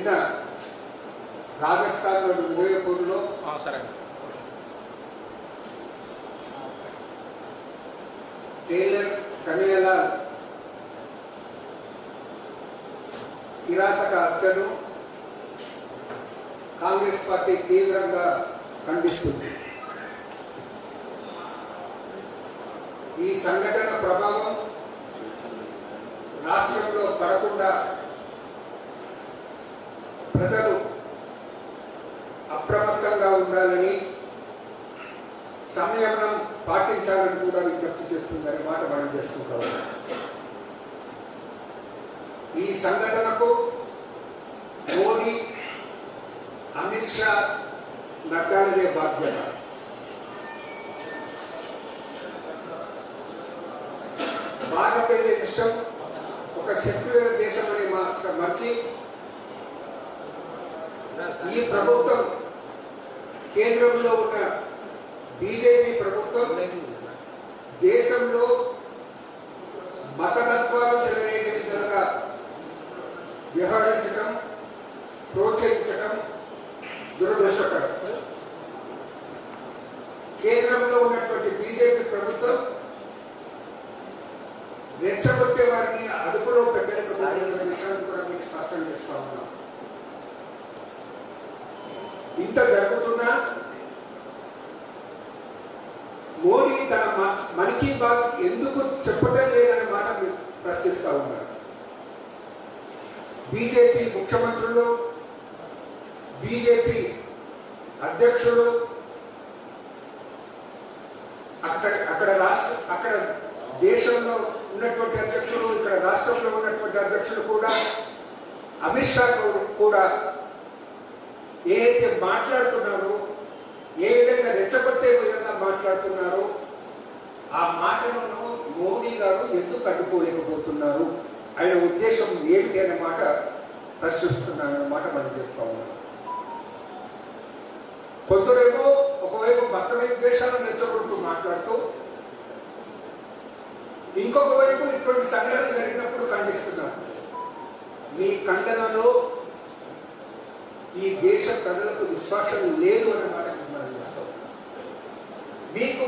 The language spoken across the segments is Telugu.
నిన్న రాజస్థాన్లోని ఉదయపూర్లో టేలర్ కన్హయ్యాలాల్ కిరాతక హత్యను కాంగ్రెస్ పార్టీ తీవ్రంగా ఖండిస్తుంది. ఈ సంఘటన ప్రభావం రాష్ట్రంలో పడకుండా ప్రజలు అప్రమత్తంగా ఉండాలని, సంయమనం పాటించాలని కూడా విజ్ఞప్తి చేస్తుందని మాట మనం చేసుకుంటాం. ఈ సంఘటనకు మోడీ, అమిత్ షా, నడ్డాలదే బాధ్యత. భారతదేశం ఒక సెక్యులర్ దేశం అని మర్చి ఈ ప్రభుత్వం, కేంద్రంలో ఉన్న బీజేపీ ప్రభుత్వం దేశంలో మతతత్వాలు చెలరేగే విధంగా వ్యవహరించడం, ప్రోత్సహించడం దురదృష్టకరం. కేంద్రంలో ఉన్నటువంటి బీజేపీ ప్రభుత్వం రెచ్చగొట్టే వారిని అదుపులో పెట్టలేకపోతున్న విషయాన్ని కూడా మీకు స్పష్టం చేస్తా ఉన్నాం. ఇంత జరుగుతున్నా మోడీ తన మన్ కీ బాత్ ఎందుకు చెప్పడం లేదనే మాట మీరు ప్రశ్నిస్తా ఉన్నారు. బీజేపీ ముఖ్యమంత్రులు, బీజేపీ అధ్యక్షులు, అక్కడ దేశంలో ఉన్నటువంటి అధ్యక్షులు, ఇక్కడ రాష్ట్రంలో ఉన్నటువంటి అధ్యక్షులు కూడా, అమిత్ షా కూడా ఏదైతే మాట్లాడుతున్నారో, ఏ విధంగా రెచ్చగొట్టే విధంగా మాట్లాడుతున్నారో ఆ మాటలను మోడీ గారు ఎందుకు అడ్డుకోలేకపోతున్నారు, ఆయన ఉద్దేశం ఏంటి అనే మాట ప్రశ్నిస్తున్నారన్న మాట మనం చేస్తా ఉన్నాం. కొందరేమో ఒకవైపు మత విద్వేషాలను రెచ్చగొడుతూ మాట్లాడుతూ, ఇంకొక వైపు ఇటువంటి సంఘటన జరిగినప్పుడు ఖండిస్తున్నారు. మీ ఖండనలో ఈ దేశ ప్రజలకు విశ్వాసం లేదు అనే మాట మనం చేస్తాం. మీకు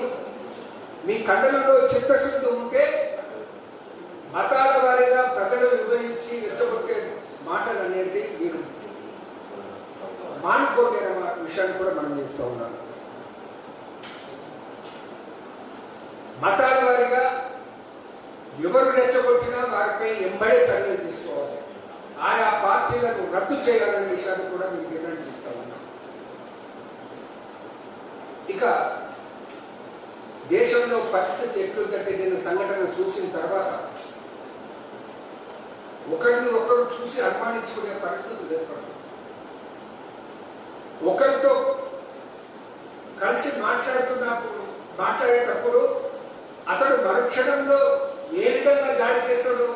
మీ ఖండనలో చిత్తశుద్ధి ఉంటే మతాల వారీగా ప్రజలు విభజించి రెచ్చగొట్టే మాటలు అనేది మీరు మానుకోండి అనే విషయాన్ని కూడా మనం చేస్తూ ఉన్నాం. మతాల వారీగా ఎవరు రెచ్చగొట్టినా వారిపై ఎంబడే చర్యలు తీసుకోవాలి, ఆయా పార్టీలను రద్దు చేయాలనే విషయాన్ని కూడా మేము డిమాండ్ చేస్తా ఉన్నాం. ఇక దేశంలో పరిస్థితి ఎట్లుందంటే, నేను సంఘటన చూసిన తర్వాత ఒకరిని ఒకరు చూసి అనుమానించుకునే పరిస్థితులు ఏర్పడుతుంది. ఒకరితో కలిసి మాట్లాడేటప్పుడు అతడు మరుక్షణంలో ఏ విధంగా దాడి చేస్తాడో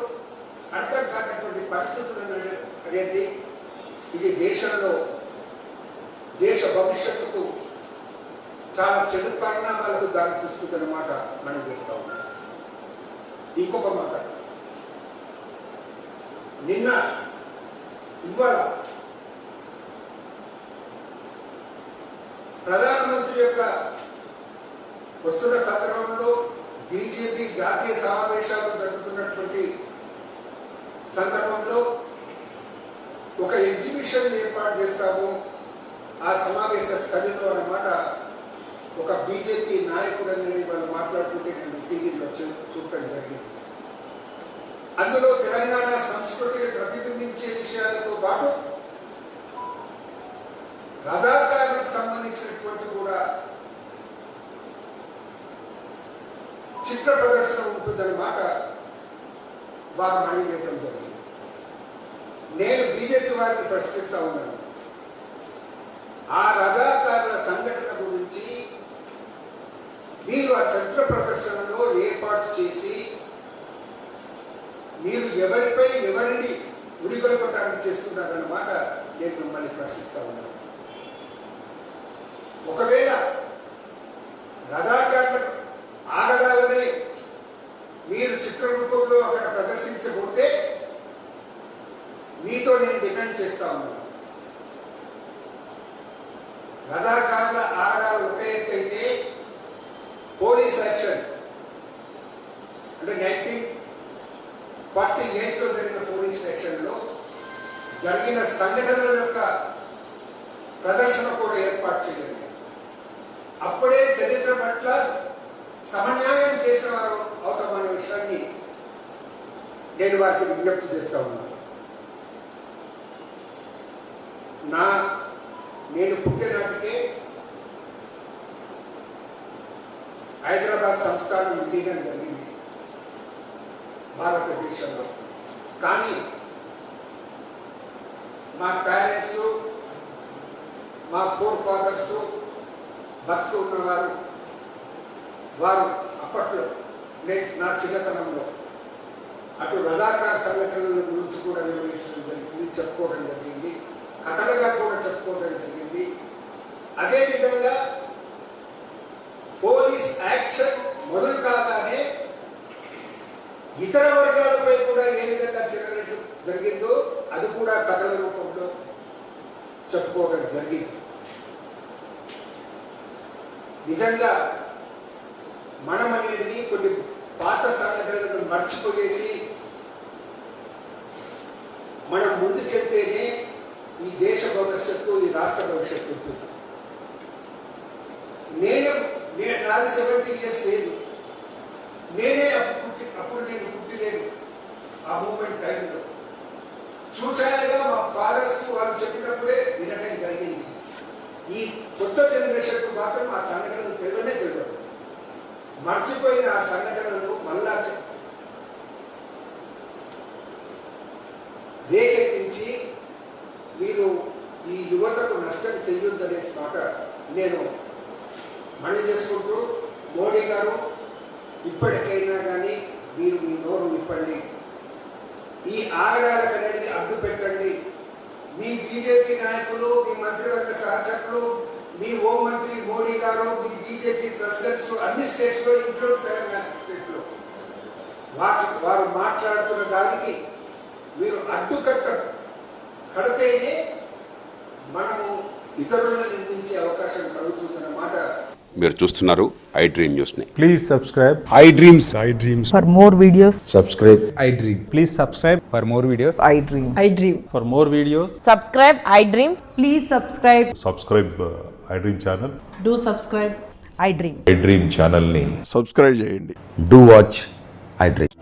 అర్థం కానటువంటి పరిస్థితులు అనేది ఇది దేశంలో దేశ భవిష్యత్తుకు చాలా చెడు పరిణామాలకు దారితీస్తుందన్నమాట మనం చేస్తా ఉన్నాం. ఇంకొక మాట, ఇవాళ ప్రధానమంత్రి యొక్క వస్తున్న సందర్భంలో బీజేపీ జాతీయ సమావేశాలు జరుగుతున్నటువంటి సందర్భంలో ఒక ఎగ్జిబిషన్ ఏర్పాటు చేస్తాము ఆ సమావేశ స్థలంలో అన్నమాట ఒక బీజేపీ నాయకుడు అనేది వాళ్ళు మాట్లాడుతుంటే నేను టీవీలో చూడటం జరిగింది. అందులో తెలంగాణ సంస్కృతిని ప్రతిబింబించే విషయాలతో పాటు రథాకారులకు సంబంధించినటువంటి కూడా చిత్ర ప్రదర్శన ఉంటుందన్నమాట వారు మనవి చేయడం జరిగింది. నేను బీజేపీ వారిని ప్రశ్నిస్తా ఉన్నాను, ఆ రథాకారుల సంఘటన గురించి మీరు ఆ చిత్ర ప్రదర్శనలో ఏర్పాటు చేసి మీరు ఎవరిని ఉరిగొల్పటానికి చేస్తున్నారన్నమాట నేను మిమ్మల్ని ప్రశ్నిస్తా ఉన్నాను. ఒకవేళ రథాకారులకు ఆగడాలనే మీరు చిత్రరూపంలో అక్కడ ప్రదర్శించబోతే మీతో నేను డిమాండ్ చేస్తా ఉన్నాను, రజాకార్ల ఆడాలు ఒక ఎత్తు అయితే పోలీస్ యాక్షన్ అంటే 1948లో జరిగిన పోలీస్ యాక్షన్లో జరిగిన సంఘటనల యొక్క ప్రదర్శన కూడా ఏర్పాటు చేయండి. అప్పుడే చరిత్ర పట్ల సమన్యాయం చేసిన వారు అవుతామనే విషయాన్ని నేను వారికి విజ్ఞప్తి చేస్తా ఉన్నాను. నేను పుట్టినాటికే హైదరాబాద్ సంస్థానం విలీనం జరిగింది భారతదేశంలో. కానీ మా పేరెంట్స్, మా ఫోర్ ఫాదర్స్ బతుకు ఉన్నవారు, వారు అప్పట్లో నా చిన్నతనంలో అటు రజాకార్ సంఘటనల గురించి కూడా నిర్వహించడం జరిగింది, చెప్పుకోవడం జరిగింది, కథలుగా కూడా చెప్పుకోవడం జరిగింది. అదేవిధంగా పోలీస్ యాక్షన్ మొదలు కాగానే ఇతర వర్గాలపై కూడా ఏ విధంగా చర్యలు జరిగిందో అది కూడా కథల రూపంలో చెప్పుకోవడం జరిగింది. నిజంగా మనం అనేది కొన్ని పాత సంఘటనలను మర్చిపోయేసి మనం ముందుకెళ్తేనే ఈ దేశ భవిష్యత్తు, ఈ రాష్ట్ర భవిష్యత్తు ఉంటుంది. నాది 70 years ఏజ్. నేనే అప్పుడు నేను పుట్టిలేను. ఆ మూమెంట్ టైంలో చూచాయగా మా ఫాదర్స్ వాళ్ళు చెప్పినప్పుడే వినడం జరిగింది. ఈ కొత్త జనరేషన్కు మాత్రం ఆ సంఘటనలు తెలియదు. మర్చిపోయిన ఆ సంఘటనలు మళ్ళా రేకెత్తించి మీరు ఈ యువతకు నష్టం చెయ్యొద్దనే మాట నేను మనవి చేసుకుంటూ, మోడీ గారు ఇప్పటికైనా కానీ మీరు మీ నోరు విప్పండి, ఈ ఆగడాలకు అనేది అడ్డు పెట్టండి. మీ బీజేపీ నాయకులు, మీ మంత్రివర్గ సహచరులు, మీ హోంమంత్రి మోడీ గారు, మీ బీజేపీ ప్రెసిడెంట్స్ అన్ని స్టేట్స్లో, ఇంక్లూడ్ తెలంగాణ స్టేట్లో వారు మాట్లాడుతున్న దానికి మీరు అడ్డుకట్ట కడితేనే మనము ఇతరులను నిందించే అవకాశం కలుగుతుందన్నమాట. మీరు చూస్తున్నారు ఐ డ్రీమ్ న్యూస్ ని. Please subscribe I dreams. For more videos, subscribe I dream. Please subscribe for more videos. I dream. I dream. For more videos, subscribe I dream. Please subscribe. Subscribe I dream channel. Do subscribe. I dream. I dream channel ని సబ్స్క్రైబ్ చేయండి. do watch I dream.